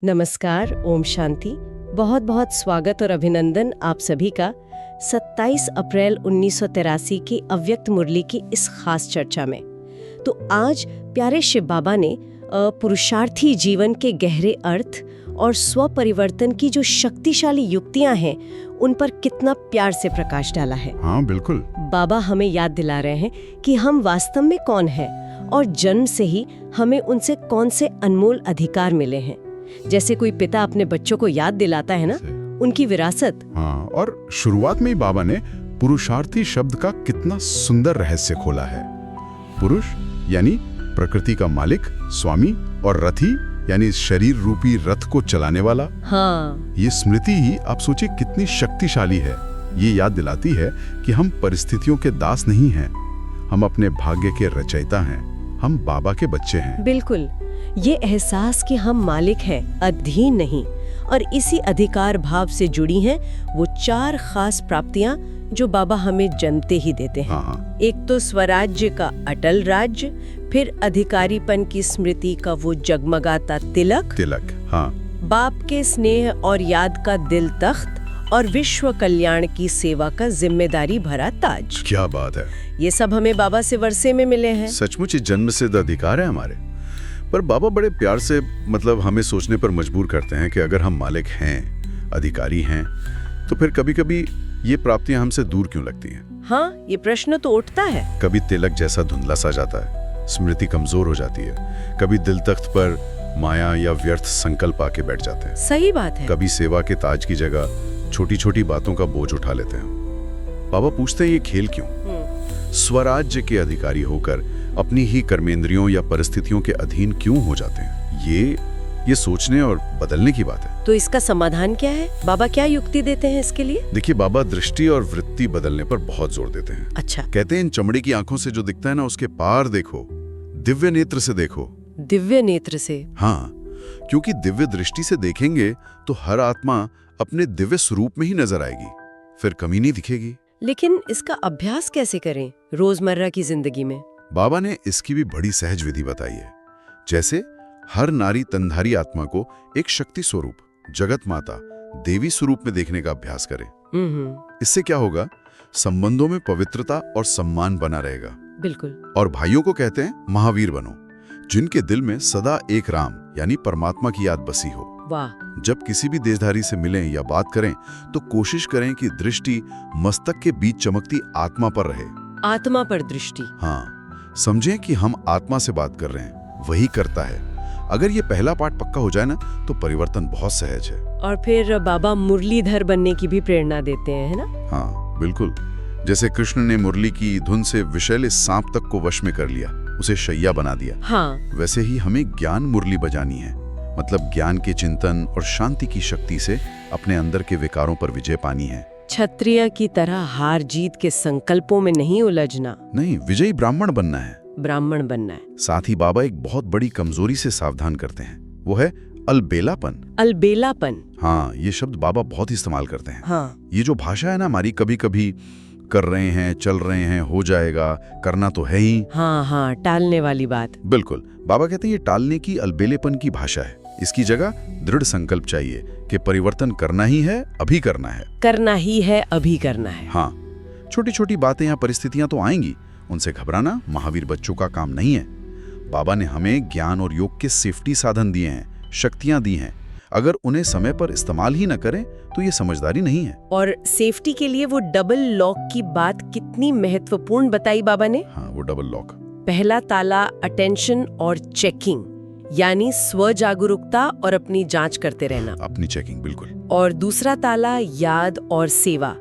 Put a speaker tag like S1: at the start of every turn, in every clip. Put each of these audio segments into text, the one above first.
S1: नमस्कार, ओम शांति। बहुत बहुत स्वागत और अभिनंदन आप सभी का 27 अप्रैल 1983 की अव्यक्त मुरली की इस खास चर्चा में। तो आज प्यारे शिव बाबा ने पुरुषार्थी जीवन के गहरे अर्थ और स्व परिवर्तन की जो शक्तिशाली युक्तियां हैं उन पर कितना प्यार से प्रकाश डाला है।
S2: हाँ बिल्कुल।
S1: बाबा हमें याद दिला रहे हैं कि हम वास्तव में कौन हैं और जन्म से ही हमें उनसे कौन से अनमोल अधिकार मिले हैं। जैसे कोई पिता अपने बच्चों को याद दिलाता है ना, उनकी विरासत।
S2: हाँ, और शुरुआत में ही बाबा ने पुरुषार्थी शब्द का कितना सुंदर रहस्य खोला है। पुरुष यानी प्रकृति का मालिक, स्वामी, और रथी यानी शरीर रूपी रथ को चलाने वाला।
S1: हाँ,
S2: ये स्मृति ही आप सोचिए कितनी शक्तिशाली है। ये याद दिलाती है कि हम परिस्थितियों के दास नहीं हैं, हम अपने भाग्य के रचयिता हैं, हम बाबा के बच्चे हैं।
S1: बिल्कुल। ये एहसास कि हम मालिक हैं, अधीन नहीं, और इसी अधिकार भाव से जुड़ी हैं वो 4 खास प्राप्तियां जो बाबा हमें जन्मते ही देते हैं।
S2: हाँ।
S1: एक तो स्वराज्य का अटल राज्य, फिर अधिकारीपन की स्मृति का वो जगमगाता तिलक,
S2: हाँ।
S1: बाप के स्नेह और याद का दिल तख्त, और विश्व कल्याण की सेवा का जिम्मेदारी भरा ताज।
S2: क्या बात है।
S1: ये सब हमें बाबा से वर्षे में मिले हैं।
S2: सचमुच जन्म सिद्ध अधिकार है हमारे। पर बाबा बड़े प्यार से हमें सोचने पर मजबूर करते हैं कि अगर हम मालिक हैं, अधिकारी हैं, तो फिर कभी कभी ये प्राप्तियां हमसे दूर क्यों लगती हैं।
S1: हाँ, ये प्रश्न तो उठता है।
S2: कभी तिलक जैसा धुंधला सा जाता है, स्मृति कमजोर हो जाती है, कभी दिल तख्त पर माया या व्यर्थ संकल्प आके बैठ जाते हैं।
S1: सही बात है।
S2: कभी सेवा के ताज की जगह छोटी छोटी बातों का बोझ उठा लेते हैं। बाबा पूछते हैं ये खेल क्यों? स्वराज्य के अधिकारी होकर अपनी ही कर्मेंद्रियों या परिस्थितियों के अधीन क्यों हो जाते हैं? ये सोचने और बदलने की बात है।
S1: तो इसका समाधान क्या है? बाबा क्या युक्ति देते हैं इसके लिए?
S2: देखिए, बाबा दृष्टि और वृत्ति बदलने पर बहुत जोर देते हैं।
S1: अच्छा।
S2: कहते हैं इन चमड़ी की आंखों से जो दिखता है ना, उसके पार देखो, दिव्य नेत्र से देखो।
S1: दिव्य नेत्र से?
S2: हाँ, क्योंकि दिव्य दृष्टि से देखेंगे तो हर आत्मा अपने दिव्य स्वरूप में ही नजर आएगी, फिर कमी नहीं दिखेगी।
S1: लेकिन इसका अभ्यास कैसे करें रोजमर्रा की जिंदगी में?
S2: बाबा ने इसकी भी बड़ी सहज विधि बताई है। जैसे हर नारी तनधारी आत्मा को एक शक्ति स्वरूप, जगत माता, देवी स्वरूप में देखने का अभ्यास करे। इससे क्या होगा? संबंधों में पवित्रता और सम्मान बना रहेगा।
S1: बिल्कुल।
S2: और भाइयों को कहते हैं महावीर बनो, जिनके दिल में सदा एक राम यानी परमात्मा की याद बसी हो।
S1: वाह।
S2: जब किसी भी देशधारी से मिलें या बात करें तो कोशिश करें कि दृष्टि मस्तक के बीच चमकती आत्मा पर रहे।
S1: आत्मा पर दृष्टि?
S2: हाँ, समझें कि हम आत्मा से बात कर रहे हैं, वही करता है। अगर ये पहला पाठ पक्का हो जाए ना, तो परिवर्तन बहुत सहज है।
S1: और फिर बाबा मुरलीधर बनने की भी प्रेरणा देते हैं, है ना?
S2: हाँ बिल्कुल। जैसे कृष्ण ने मुरली की धुन से विषैले सांप तक को वश में कर लिया, उसे शैया बना दिया।
S1: हाँ।
S2: वैसे ही हमें ज्ञान मुरली बजानी है, मतलब ज्ञान के चिंतन और शांति की शक्ति से अपने अंदर के विकारों पर विजय पानी है।
S1: क्षत्रिय की तरह हार जीत के संकल्पों में नहीं उलझना।
S2: नहीं, विजयी ब्राह्मण बनना है।
S1: ब्राह्मण बनना है।
S2: साथ ही बाबा एक बहुत बड़ी कमजोरी से सावधान करते हैं, वो है अलबेलापन।
S1: अलबेलापन?
S2: हाँ, ये शब्द बाबा बहुत इस्तेमाल करते हैं।
S1: हाँ।
S2: ये जो भाषा है ना हमारी, कभी कभी कर रहे हैं, चल रहे हैं, हो जाएगा, करना तो है ही।
S1: हाँ हाँ, टालने वाली बात।
S2: बिल्कुल। बाबा कहते हैं ये टालने की, अलबेलेपन की भाषा है। इसकी जगह दृढ़ संकल्प चाहिए कि परिवर्तन करना ही है, अभी करना है।
S1: करना ही है, अभी करना है।
S2: हाँ, छोटी छोटी बातें या परिस्थितियां तो आएंगी, उनसे घबराना महावीर बच्चों का काम नहीं है। बाबा ने हमें ज्ञान और योग के सेफ्टी साधन दिए हैं, शक्तियां दी हैं। अगर उन्हें समय पर इस्तेमाल ही न करें तो ये समझदारी नहीं है।
S1: और सेफ्टी के लिए वो डबल लॉक की बात कितनी महत्वपूर्ण बताई बाबा ने।
S2: हाँ, वो डबल लॉक।
S1: पहला ताला अटेंशन और चेकिंग, यानी स्व जागरूकता और अपनी जांच करते रहना।
S2: अपनी चेकिंग, बिल्कुल।
S1: और दूसरा ताला याद और सेवा,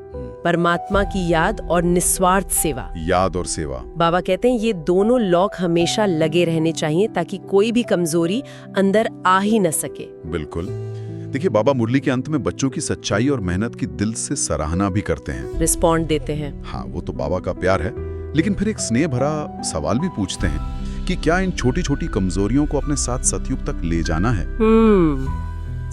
S1: परमात्मा की याद और निस्वार्थ सेवा।
S2: याद और सेवा।
S1: बाबा कहते हैं ये दोनों लॉक हमेशा लगे रहने चाहिए ताकि कोई भी कमजोरी अंदर आ ही न सके।
S2: बिल्कुल। देखिए, बाबा मुरली के अंत में बच्चों की सच्चाई और मेहनत की दिल से सराहना भी करते हैं,
S1: रिस्पॉन्ड देते हैं।
S2: हाँ, वो तो बाबा का प्यार है। लेकिन फिर एक स्नेह भरा सवाल भी पूछते हैं कि क्या इन छोटी छोटी कमजोरियों को अपने साथ सतयुग तक ले जाना है?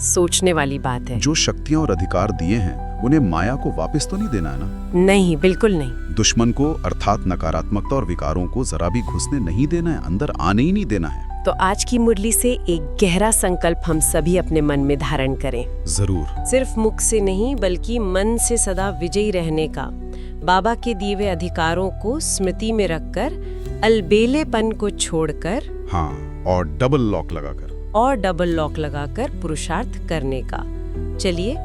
S1: सोचने वाली बात है।
S2: जो शक्तियां और अधिकार दिए हैं उन्हें माया को वापस तो नहीं देना है ना?
S1: नहीं, बिल्कुल नहीं।
S2: दुश्मन को अर्थात नकारात्मकता और विकारों को जरा भी घुसने नहीं देना है, अंदर आने ही नहीं देना है।
S1: तो आज की मुरली से एक गहरा संकल्प हम सभी अपने मन में धारण करें।
S2: जरूर।
S1: सिर्फ मुख से नहीं बल्कि मन से सदा विजयी रहने का, बाबा के दिए हुए अधिकारों को स्मृति में रखकर, अलबेलेपन को छोड़कर,
S2: हाँ, और डबल लॉक लगाकर
S1: पुरुषार्थ करने का। चलिए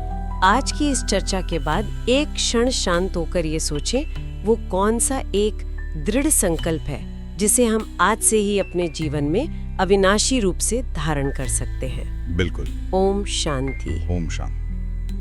S1: आज की इस चर्चा के बाद एक क्षण शांत होकर ये सोचें, वो कौन सा एक दृढ़ संकल्प है जिसे हम आज से ही अपने जीवन में अविनाशी रूप से धारण कर सकते हैं।
S2: बिल्कुल।
S1: ओम शांति।
S2: ओम शांति।